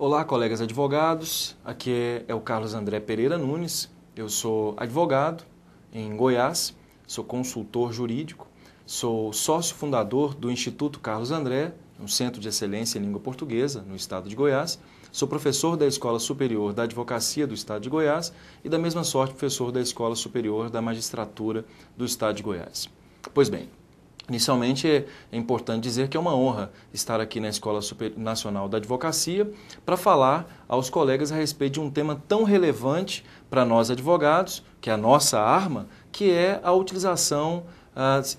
Olá, colegas advogados. Aqui é o Carlos André Pereira Nunes. Eu sou advogado em Goiás, sou consultor jurídico, sou sócio fundador do Instituto Carlos André, um centro de excelência em língua portuguesa no estado de Goiás. Sou professor da Escola Superior da Advocacia do estado de Goiás e, da mesma sorte, professor da Escola Superior da Magistratura do estado de Goiás. Pois bem, inicialmente é importante dizer que é uma honra estar aqui na Escola Nacional da Advocacia para falar aos colegas a respeito de um tema tão relevante para nós advogados, que é a nossa arma, que é a utilização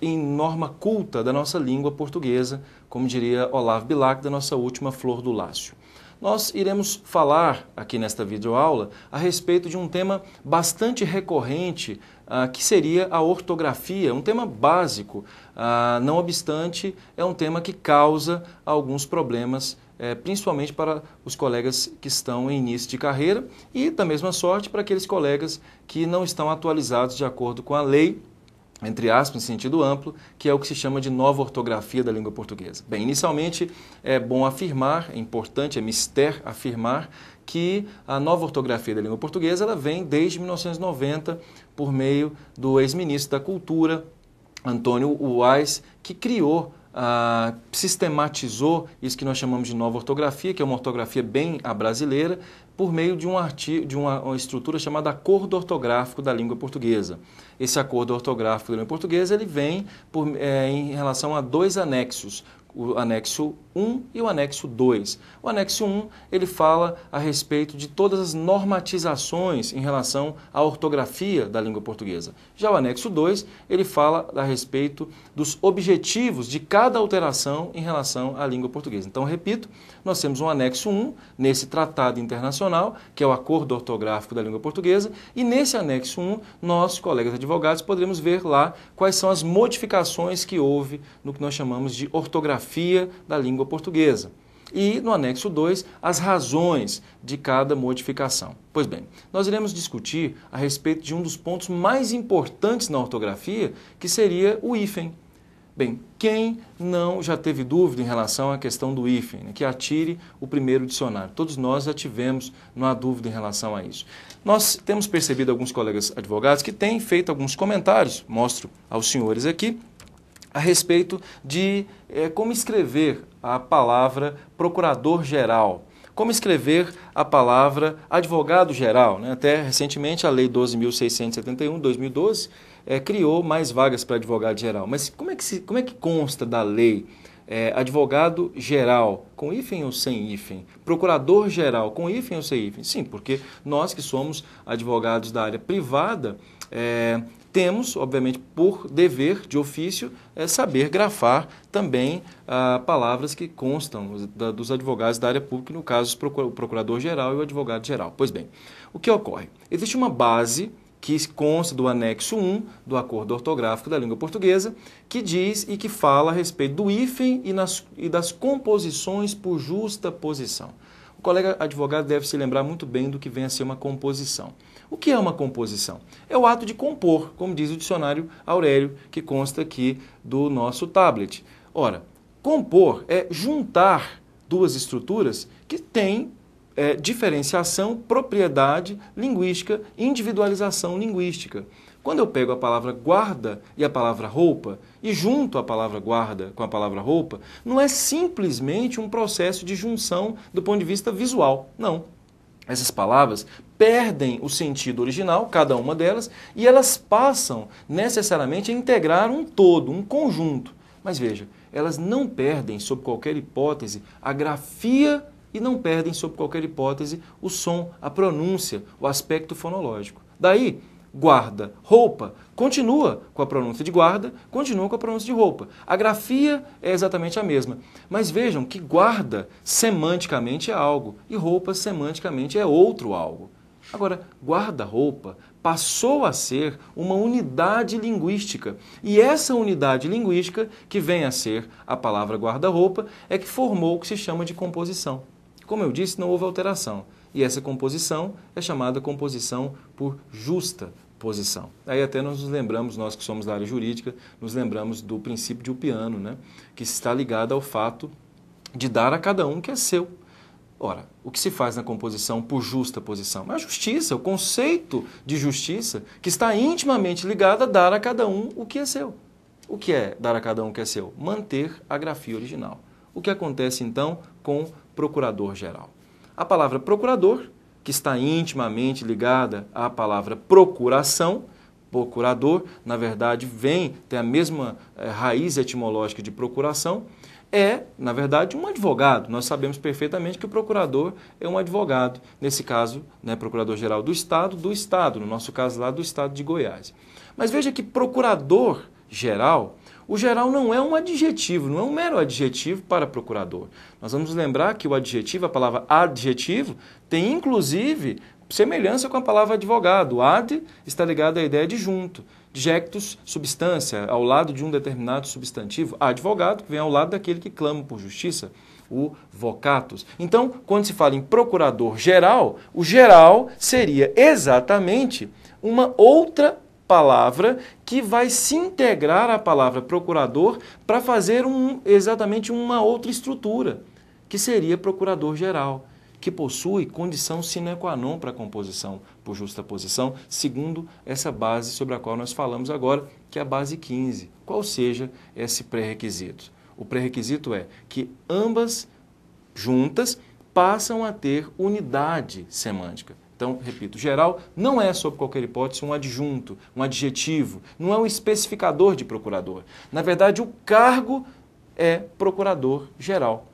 em norma culta da nossa língua portuguesa, como diria Olavo Bilac, da nossa última Flor do Lácio. Nós iremos falar aqui nesta videoaula a respeito de um tema bastante recorrente, que seria a ortografia, um tema básico, não obstante, é um tema que causa alguns problemas, principalmente para os colegas que estão em início de carreira e, da mesma sorte, para aqueles colegas que não estão atualizados de acordo com a lei, entre aspas, em sentido amplo, que é o que se chama de nova ortografia da língua portuguesa. Bem, inicialmente é bom afirmar, é importante, é mister afirmar que a nova ortografia da língua portuguesa ela vem desde 1990 por meio do ex-ministro da Cultura, Antônio Uais, que criou, sistematizou isso que nós chamamos de nova ortografia, que é uma ortografia bem à brasileira, por meio de uma estrutura chamada Acordo Ortográfico da Língua Portuguesa. Esse Acordo Ortográfico da Língua Portuguesa ele vem em relação a dois anexos, o anexo 1 e o anexo 2. O anexo 1 ele fala a respeito de todas as normatizações em relação à ortografia da língua portuguesa. Já o anexo 2 ele fala a respeito dos objetivos de cada alteração em relação à língua portuguesa. Então, repito, nós temos um anexo 1 nesse tratado internacional, que é o Acordo Ortográfico da Língua Portuguesa, e nesse anexo 1, nós, colegas advogados, poderemos ver lá quais são as modificações que houve no que nós chamamos de ortografia da língua portuguesa. E no anexo 2, as razões de cada modificação. Pois bem, nós iremos discutir a respeito de um dos pontos mais importantes na ortografia, que seria o hífen. Bem, quem não já teve dúvida em relação à questão do hífen, que atire o primeiro dicionário? Todos nós já tivemos, não há dúvida em relação a isso. Nós temos percebido alguns colegas advogados que têm feito alguns comentários, mostro aos senhores aqui, a respeito de como escrever a palavra procurador-geral, como escrever a palavra advogado-geral. Até recentemente a Lei 12.671, 2012, criou mais vagas para advogado-geral. Mas como é que consta da lei advogado-geral com hífen ou sem hífen? Procurador-geral com hífen ou sem hífen? Sim, porque nós que somos advogados da área privada, temos, obviamente, por dever de ofício, saber grafar também palavras que constam dos advogados da área pública, no caso, o procurador-geral e o advogado-geral. Pois bem, o que ocorre? Existe uma base que consta do anexo 1 do Acordo Ortográfico da Língua Portuguesa, que diz e que fala a respeito do hífen e das composições por justa posição. O colega advogado deve se lembrar muito bem do que vem a ser uma composição. O que é uma composição? É o ato de compor, como diz o dicionário Aurélio, que consta aqui do nosso tablet. Ora, compor é juntar duas estruturas que têm diferenciação, propriedade linguística, individualização linguística. Quando eu pego a palavra guarda e a palavra roupa e junto a palavra guarda com a palavra roupa, não é simplesmente um processo de junção do ponto de vista visual, não. Essas palavras perdem o sentido original, cada uma delas, e elas passam necessariamente a integrar um todo, um conjunto. Mas veja, elas não perdem, sob qualquer hipótese, a grafia e não perdem, sob qualquer hipótese, o som, a pronúncia, o aspecto fonológico. Daí, guarda, roupa, continua com a pronúncia de guarda, continua com a pronúncia de roupa. A grafia é exatamente a mesma. Mas vejam que guarda semanticamente é algo e roupa semanticamente é outro algo. Agora, guarda-roupa passou a ser uma unidade linguística. E essa unidade linguística, que vem a ser a palavra guarda-roupa, é que formou o que se chama de composição. Como eu disse, não houve alteração. E essa composição é chamada composição por justa posição. Aí até nós nos lembramos, nós que somos da área jurídica, nos lembramos do princípio de Upiano, que está ligado ao fato de dar a cada um que é seu. Ora, o que se faz na composição por justa posição? É a justiça, o conceito de justiça que está intimamente ligado a dar a cada um o que é seu. O que é dar a cada um o que é seu? Manter a grafia original. O que acontece então com procurador-geral? A palavra procurador, que está intimamente ligada à palavra procuração, procurador, na verdade, tem a mesma raiz etimológica de procuração, é, na verdade, um advogado. Nós sabemos perfeitamente que o procurador é um advogado, nesse caso, né, procurador-geral do Estado, no nosso caso lá do Estado de Goiás. Mas veja que procurador-geral, o geral não é um adjetivo, não é um mero adjetivo para procurador. Nós vamos lembrar que o adjetivo, a palavra adjetivo, tem inclusive semelhança com a palavra advogado. Ad está ligado à ideia de junto. Jectus, substância, ao lado de um determinado substantivo. Advogado, que vem ao lado daquele que clama por justiça, o vocatus. Então, quando se fala em procurador-geral, o geral seria exatamente uma outra palavra que vai se integrar à palavra procurador para fazer exatamente uma outra estrutura, que seria procurador-geral, que possui condição sine qua non para a composição por justa posição, segundo essa base sobre a qual nós falamos agora, que é a base 15. Qual seja esse pré-requisito? O pré-requisito é que ambas juntas passam a ter unidade semântica. Então, repito, geral não é, sob qualquer hipótese, um adjunto, um adjetivo, não é um especificador de procurador. Na verdade, o cargo é procurador-geral.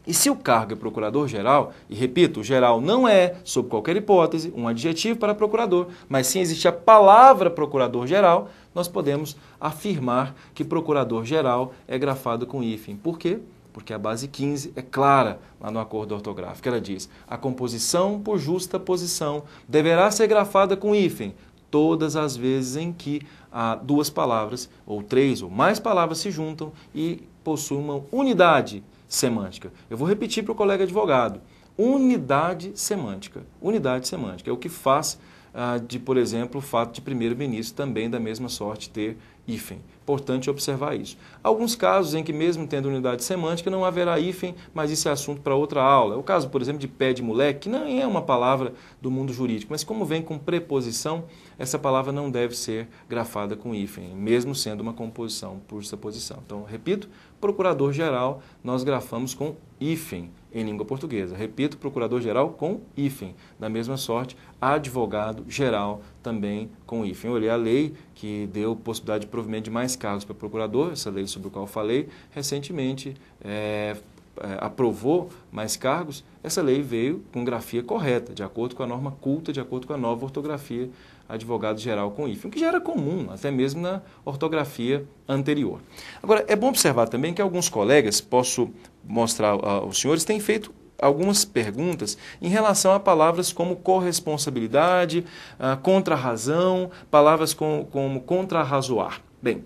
E se o cargo é procurador-geral, e repito, o geral não é, sob qualquer hipótese, um adjetivo para procurador, mas sim existe a palavra procurador-geral, nós podemos afirmar que procurador-geral é grafado com hífen. Por quê? Porque a base 15 é clara lá no acordo ortográfico. Ela diz: a composição por justa posição deverá ser grafada com hífen todas as vezes em que duas palavras, ou três ou mais palavras se juntam e possuem uma unidade semântica. Eu vou repetir para o colega advogado. Unidade semântica. Unidade semântica é o que faz por exemplo, o fato de primeiro-ministro também da mesma sorte ter hífen. Importante observar isso. Alguns casos em que mesmo tendo unidade semântica não haverá hífen, mas isso é assunto para outra aula. É o caso, por exemplo, de pé de moleque, que não é uma palavra do mundo jurídico, mas como vem com preposição, essa palavra não deve ser grafada com hífen, mesmo sendo uma composição por essa posição. Então, repito, procurador-geral nós grafamos com hífen em língua portuguesa. Repito, procurador-geral com hífen. Da mesma sorte, advogado-geral também com hífen. Eu olhei a lei que deu possibilidade de provimento de mais cargos para procurador, essa lei sobre a qual falei, recentemente aprovou mais cargos. Essa lei veio com grafia correta, de acordo com a norma culta, de acordo com a nova ortografia, advogado-geral com hífen, o que já era comum, até mesmo na ortografia anterior. Agora, é bom observar também que alguns colegas, posso mostrar aos senhores, têm feito algumas perguntas em relação a palavras como corresponsabilidade, contra-razão, palavras como contra-arrazoar. Bem,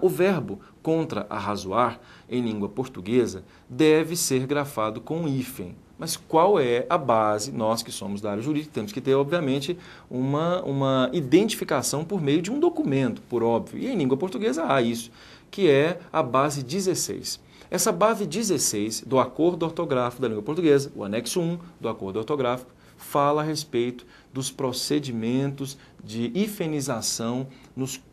o verbo contra-arrazoar em língua portuguesa deve ser grafado com hífen. Mas qual é a base? Nós que somos da área jurídica temos que ter, obviamente, uma identificação por meio de um documento, por óbvio. E em língua portuguesa há isso, que é a base 16. Essa base 16 do acordo ortográfico da língua portuguesa, o anexo 1 do acordo ortográfico, fala a respeito dos procedimentos de hifenização,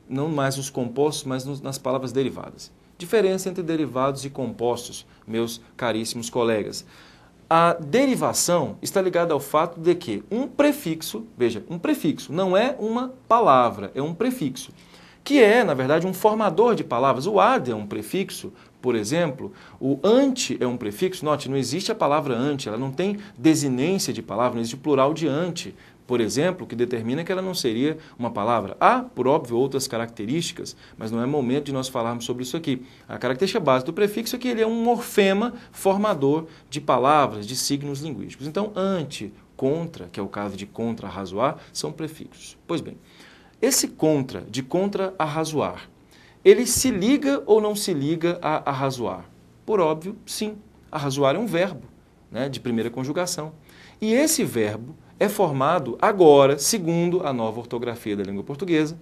não mais nos compostos, mas nas palavras derivadas. Diferença entre derivados e compostos, meus caríssimos colegas. A derivação está ligada ao fato de que um prefixo, veja, um prefixo não é uma palavra, é um prefixo, que é, na verdade, um formador de palavras. O ad é um prefixo, por exemplo, o ante é um prefixo. Note, não existe a palavra ante, ela não tem desinência de palavra, não existe o plural de ante, por exemplo, que determina que ela não seria uma palavra. Há, por óbvio, outras características, mas não é momento de nós falarmos sobre isso aqui. A característica básica do prefixo é que ele é um morfema formador de palavras, de signos linguísticos. Então, ante, contra, que é o caso de contra-arrazoar, são prefixos. Pois bem, esse contra, de contra-arrazoar, ele se liga ou não se liga a arrazoar? Por óbvio, sim. Arrazoar é um verbo, né, de primeira conjugação. E esse verbo é formado agora, segundo a nova ortografia da língua portuguesa,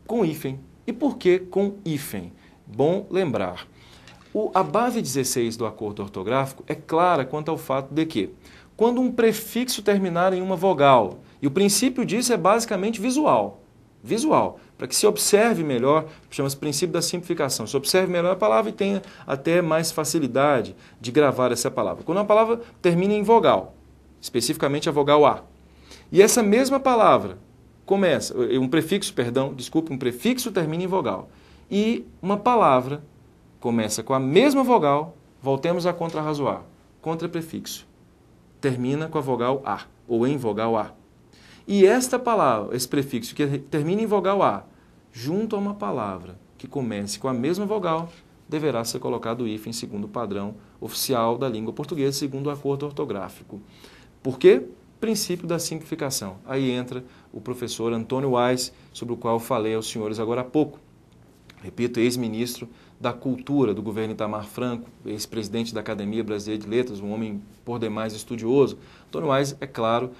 com hífen. E por que com hífen? Bom lembrar. A base 16 do acordo ortográfico é clara quanto ao fato de que, quando um prefixo terminar em uma vogal, e o princípio disso é basicamente visual, para que se observe melhor, chama-se princípio da simplificação, se observe melhor a palavra e tenha até mais facilidade de gravar essa palavra. Quando uma palavra termina em vogal, especificamente a vogal A, e essa mesma palavra começa, um prefixo termina em vogal, e uma palavra começa com a mesma vogal, voltemos a contrarrazoar, contraprefixo, termina com a vogal A, ou em vogal A. E esta palavra, esse prefixo que termina em vogal A, junto a uma palavra que comece com a mesma vogal, deverá ser colocado o hífen segundo o padrão oficial da língua portuguesa, segundo o acordo ortográfico. Por quê? Princípio da simplificação. Aí entra o professor Antônio Wise, sobre o qual falei aos senhores agora há pouco. Repito, ex-ministro da Cultura do governo Itamar Franco, ex-presidente da Academia Brasileira de Letras, um homem por demais estudioso. Antônio Wise, é claro,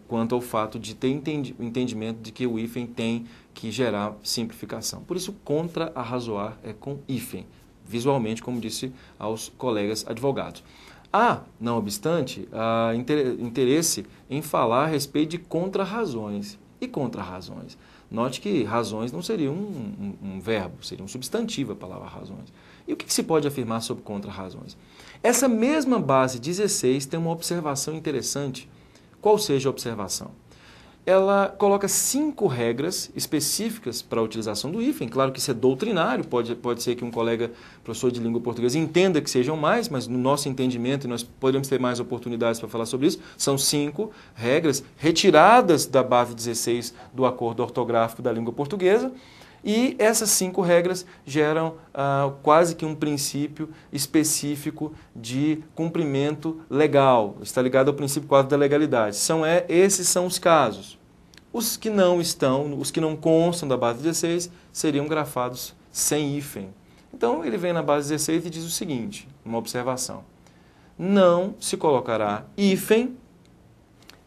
quanto ao fato de ter o entendimento de que o hífen tem que gerar simplificação. Por isso, contra-arrazoar é com hífen, visualmente, como disse aos colegas advogados. Há, não obstante, interesse em falar a respeito de contra-razões. E contra-razões? Note que razões não seria um verbo, seria um substantivo a palavra razões. E o que se pode afirmar sobre contra-razões? Essa mesma base 16 tem uma observação interessante. Qual seja a observação? Ela coloca 5 regras específicas para a utilização do hífen. Claro que isso é doutrinário, pode ser que um colega professor de língua portuguesa entenda que sejam mais, mas no nosso entendimento, e nós podemos ter mais oportunidades para falar sobre isso, são 5 regras retiradas da base 16 do acordo ortográfico da língua portuguesa, e essas 5 regras geram quase que um princípio específico de cumprimento legal. Está ligado ao princípio quadro da legalidade. Esses são os casos. Os que não estão, os que não constam da base 16, seriam grafados sem hífen. Então, ele vem na base 16 e diz o seguinte, uma observação. Não se colocará hífen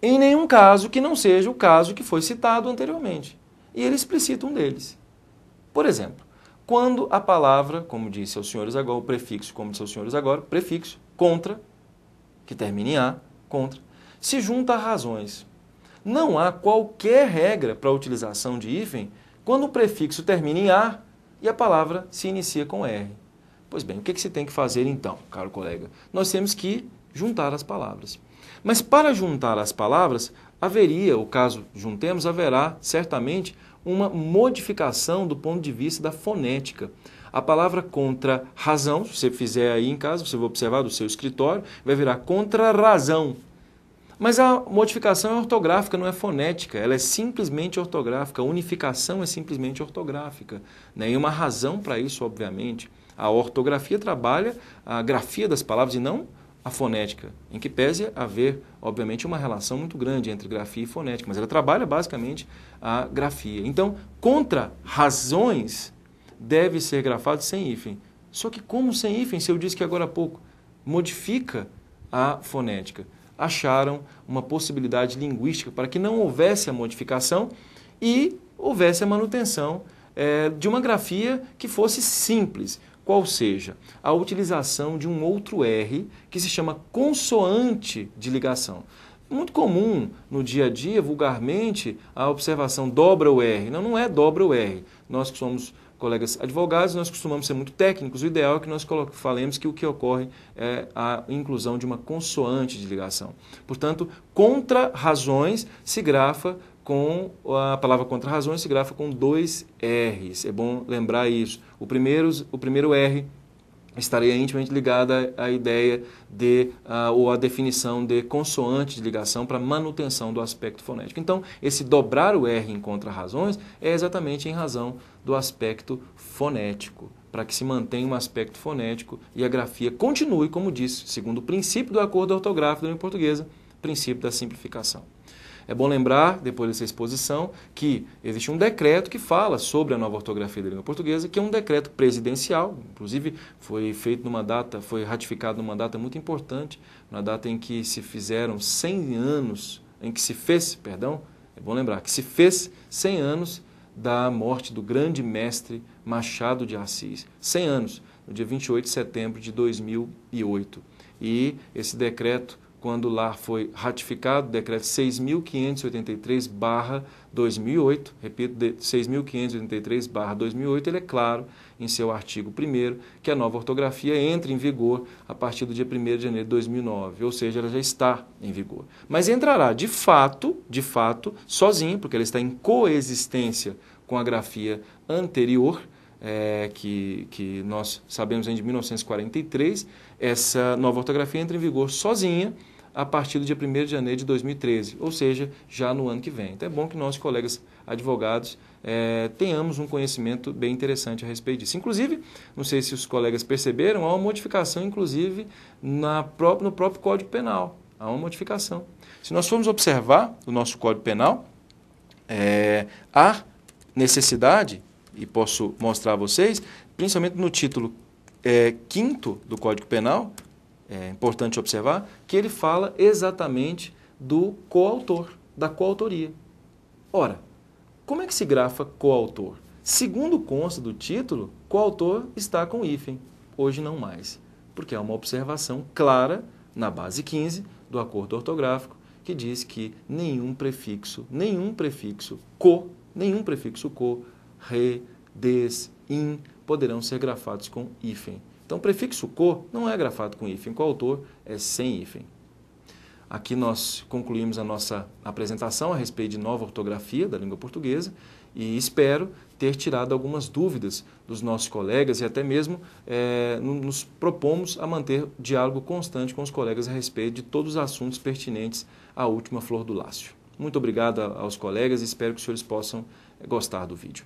em nenhum caso que não seja o caso que foi citado anteriormente. E ele explicita um deles. Por exemplo, quando a palavra, como disse aos senhores agora, o prefixo, como disse aos senhores agora, prefixo, contra, que termina em A, contra, se junta a razões. Não há qualquer regra para a utilização de hífen quando o prefixo termina em A e a palavra se inicia com R. Pois bem, o que se tem que fazer então, caro colega? Nós temos que juntar as palavras. Mas para juntar as palavras, haverá certamente uma modificação do ponto de vista da fonética. A palavra contra-razão, se você fizer aí em casa, você vai observar do seu escritório, vai virar contra-razão. Mas a modificação é ortográfica, não é fonética, ela é simplesmente ortográfica, a unificação é simplesmente ortográfica. E uma razão para isso, obviamente. A ortografia trabalha a grafia das palavras e não a fonética, em que pese haver, obviamente, uma relação muito grande entre grafia e fonética, mas ela trabalha basicamente a grafia. Então, contra-razões deve ser grafado sem hífen. Só que como sem hífen, se eu disse que agora há pouco, modifica a fonética? Acharam uma possibilidade linguística para que não houvesse a modificação e houvesse a manutenção de uma grafia que fosse simples, qual seja a utilização de um outro R que se chama consoante de ligação. Muito comum no dia a dia, vulgarmente, a observação dobra o R. Não é dobra o R. Nós que somos colegas advogados, nós costumamos ser muito técnicos, o ideal é que nós falemos que o que ocorre é a inclusão de uma consoante de ligação. Portanto, contra-razões se grafa com, a palavra contra-razões se grafa com 2 R's, é bom lembrar isso. O primeiro R estaria intimamente ligado à ideia ou à definição de consoante de ligação para manutenção do aspecto fonético. Então, esse dobrar o R em contra-razões é exatamente em razão do aspecto fonético, para que se mantenha um aspecto fonético e a grafia continue, como disse, segundo o princípio do acordo ortográfico da língua portuguesa, princípio da simplificação. É bom lembrar, depois dessa exposição, que existe um decreto que fala sobre a nova ortografia da língua portuguesa, que é um decreto presidencial, inclusive foi ratificado numa data muito importante, na data em que se fizeram 100 anos, é bom lembrar, que se fez 100 anos da morte do grande mestre Machado de Assis. 100 anos. no dia 28 de setembro de 2008. E esse decreto, quando lá foi ratificado, decreto 6.583/2008, repito, 6.583/2008, ele é claro em seu artigo 1º que a nova ortografia entra em vigor a partir do dia 1º de janeiro de 2009, ou seja, ela já está em vigor. Mas entrará de fato, sozinha, porque ela está em coexistência com a grafia anterior, que nós sabemos de 1943, essa nova ortografia entra em vigor sozinha a partir do dia 1º de janeiro de 2013, ou seja, já no ano que vem. Então é bom que nós, colegas advogados, tenhamos um conhecimento bem interessante a respeito disso. Inclusive, não sei se os colegas perceberam, há uma modificação, inclusive, no próprio Código Penal. Há uma modificação. Se nós formos observar o nosso Código Penal, há necessidade, e posso mostrar a vocês, principalmente no título 5º do Código Penal, é importante observar, que ele fala exatamente do coautor, da coautoria. Ora, como é que se grafa coautor? Segundo consta do título, coautor está com hífen, hoje não mais, porque há uma observação clara na base 15 do acordo ortográfico que diz que nenhum prefixo co, re, des, in, poderão ser grafados com hífen. Então, o prefixo co não é grafado com hífen, coautor é sem hífen. Aqui nós concluímos a nossa apresentação a respeito de nova ortografia da língua portuguesa e espero ter tirado algumas dúvidas dos nossos colegas e até mesmo nos propomos a manter diálogo constante com os colegas a respeito de todos os assuntos pertinentes à última flor do lácio. Muito obrigado aos colegas e espero que os senhores possam gostar do vídeo.